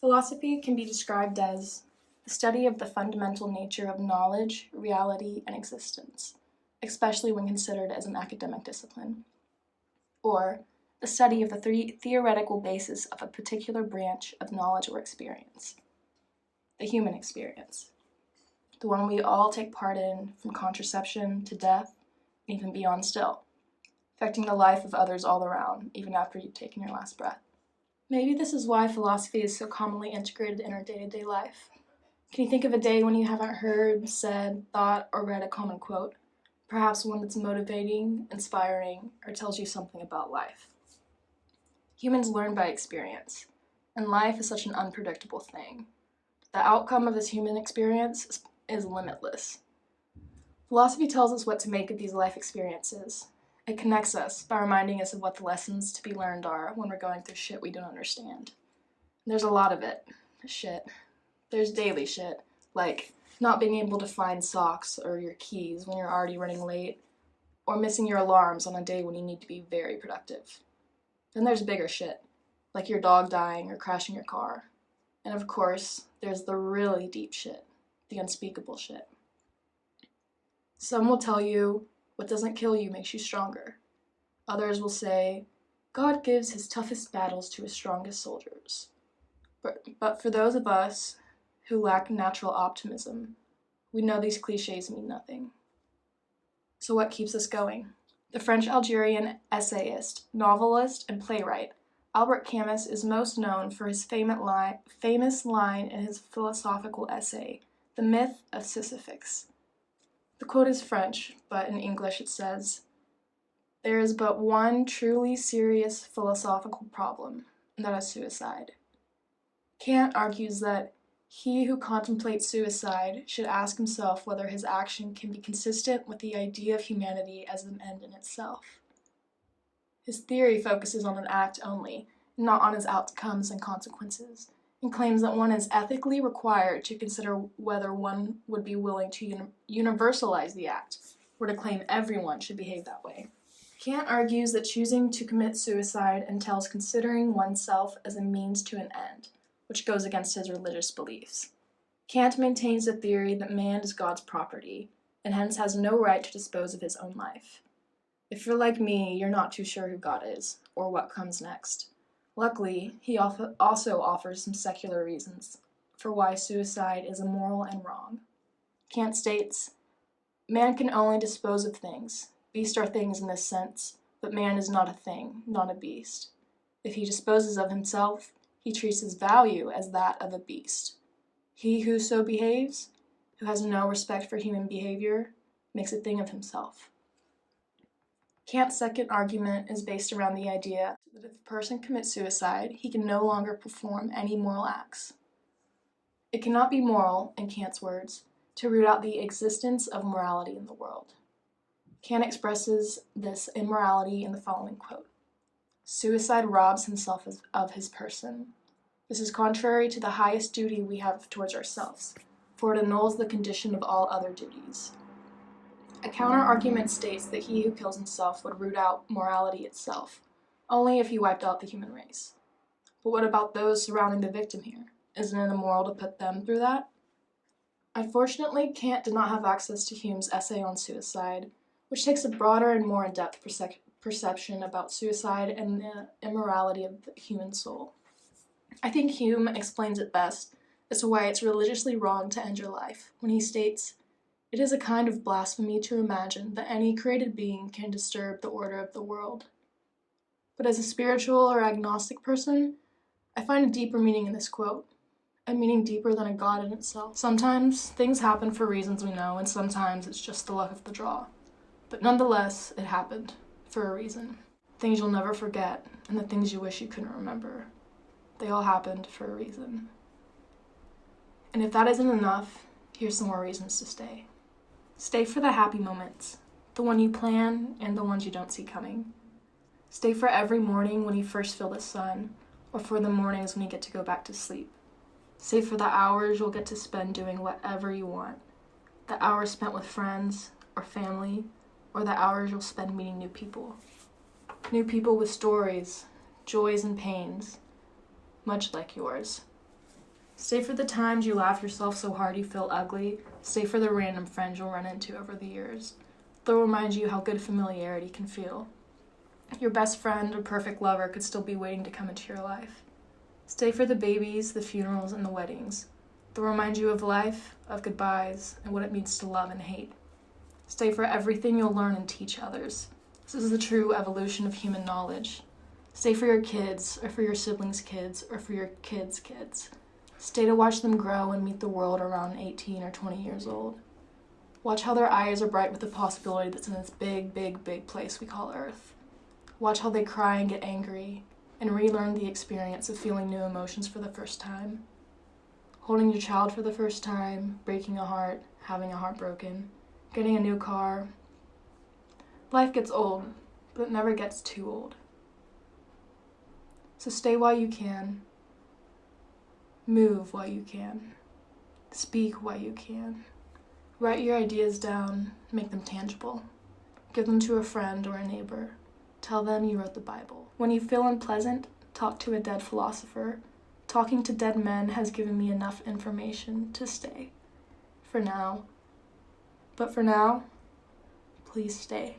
Philosophy can be described as the study of the fundamental nature of knowledge, reality, and existence, especially when considered as an academic discipline, or the study of the theoretical basis of a particular branch of knowledge or experience, the human experience, the one we all take part in from contraception to death, and even beyond still, affecting the life of others all around, even after you've taken your last breath. Maybe this is why philosophy is so commonly integrated in our day-to-day life. Can you think of a day when you haven't heard, said, thought, or read a common quote? Perhaps one that's motivating, inspiring, or tells you something about life. Humans learn by experience, and life is such an unpredictable thing. The outcome of this human experience is limitless. Philosophy tells us what to make of these life experiences. It connects us by reminding us of what the lessons to be learned are when we're going through shit we don't understand. There's a lot of it. Shit. There's daily shit, like not being able to find socks or your keys when you're already running late, or missing your alarms on a day when you need to be very productive. Then there's bigger shit, like your dog dying or crashing your car. And of course, there's the really deep shit, the unspeakable shit. Some will tell you, what doesn't kill you makes you stronger. Others will say, God gives his toughest battles to his strongest soldiers. But for those of us who lack natural optimism, we know these cliches mean nothing. So what keeps us going? The French-Algerian essayist, novelist, and playwright Albert Camus is most known for his famous line in his philosophical essay, The Myth of Sisyphus. The quote is French, but in English it says, "There is but one truly serious philosophical problem, and that is suicide." Kant argues that he who contemplates suicide should ask himself whether his action can be consistent with the idea of humanity as an end in itself. His theory focuses on an act only, not on its outcomes and consequences, and claims that one is ethically required to consider whether one would be willing to universalize the act, or to claim everyone should behave that way. Kant argues that choosing to commit suicide entails considering oneself as a means to an end, which goes against his religious beliefs. Kant maintains the theory that man is God's property, and hence has no right to dispose of his own life. If you're like me, you're not too sure who God is, or what comes next. Luckily, he also offers some secular reasons for why suicide is immoral and wrong. Kant states, "Man can only dispose of things. Beasts are things in this sense, but man is not a thing, not a beast. If he disposes of himself, he treats his value as that of a beast. He who so behaves, who has no respect for human behavior, makes a thing of himself." Kant's second argument is based around the idea that if a person commits suicide, he can no longer perform any moral acts. It cannot be moral, in Kant's words, to root out the existence of morality in the world. Kant expresses this immorality in the following quote, "Suicide robs himself of his person. This is contrary to the highest duty we have towards ourselves, for it annuls the condition of all other duties." A counter-argument states that he who kills himself would root out morality itself, only if he wiped out the human race. But what about those surrounding the victim here? Isn't it immoral to put them through that? Unfortunately, Kant did not have access to Hume's essay on suicide, which takes a broader and more in-depth perception about suicide and the immorality of the human soul. I think Hume explains it best as to why it's religiously wrong to end your life, when he states, "It is a kind of blasphemy to imagine that any created being can disturb the order of the world." But as a spiritual or agnostic person, I find a deeper meaning in this quote, a meaning deeper than a God in itself. Sometimes things happen for reasons we know, and sometimes it's just the luck of the draw. But nonetheless, it happened, for a reason. Things you'll never forget, and the things you wish you couldn't remember. They all happened for a reason. And if that isn't enough, here's some more reasons to stay. Stay for the happy moments, the one you plan and the ones you don't see coming. Stay for every morning when you first feel the sun, or for the mornings when you get to go back to sleep. Stay for the hours you'll get to spend doing whatever you want. The hours spent with friends or family, or the hours you'll spend meeting new people. New people with stories, joys and pains, much like yours. Stay for the times you laugh yourself so hard you feel ugly. Stay for the random friends you'll run into over the years. They'll remind you how good familiarity can feel. Your best friend or perfect lover could still be waiting to come into your life. Stay for the babies, the funerals, and the weddings. They'll remind you of life, of goodbyes, and what it means to love and hate. Stay for everything you'll learn and teach others. This is the true evolution of human knowledge. Stay for your kids, or for your siblings' kids, or for your kids' kids. Stay to watch them grow and meet the world around 18 or 20 years old. Watch how their eyes are bright with the possibility that's in this big, big, big place we call Earth. Watch how they cry and get angry, and relearn the experience of feeling new emotions for the first time. Holding your child for the first time, breaking a heart, having a heart broken, getting a new car. Life gets old, but it never gets too old. So stay while you can. Move while you can. Speak while you can. Write your ideas down, make them tangible. Give them to a friend or a neighbor. Tell them you wrote the Bible. When you feel unpleasant, talk to a dead philosopher. Talking to dead men has given me enough information to stay. For now. But for now, please stay.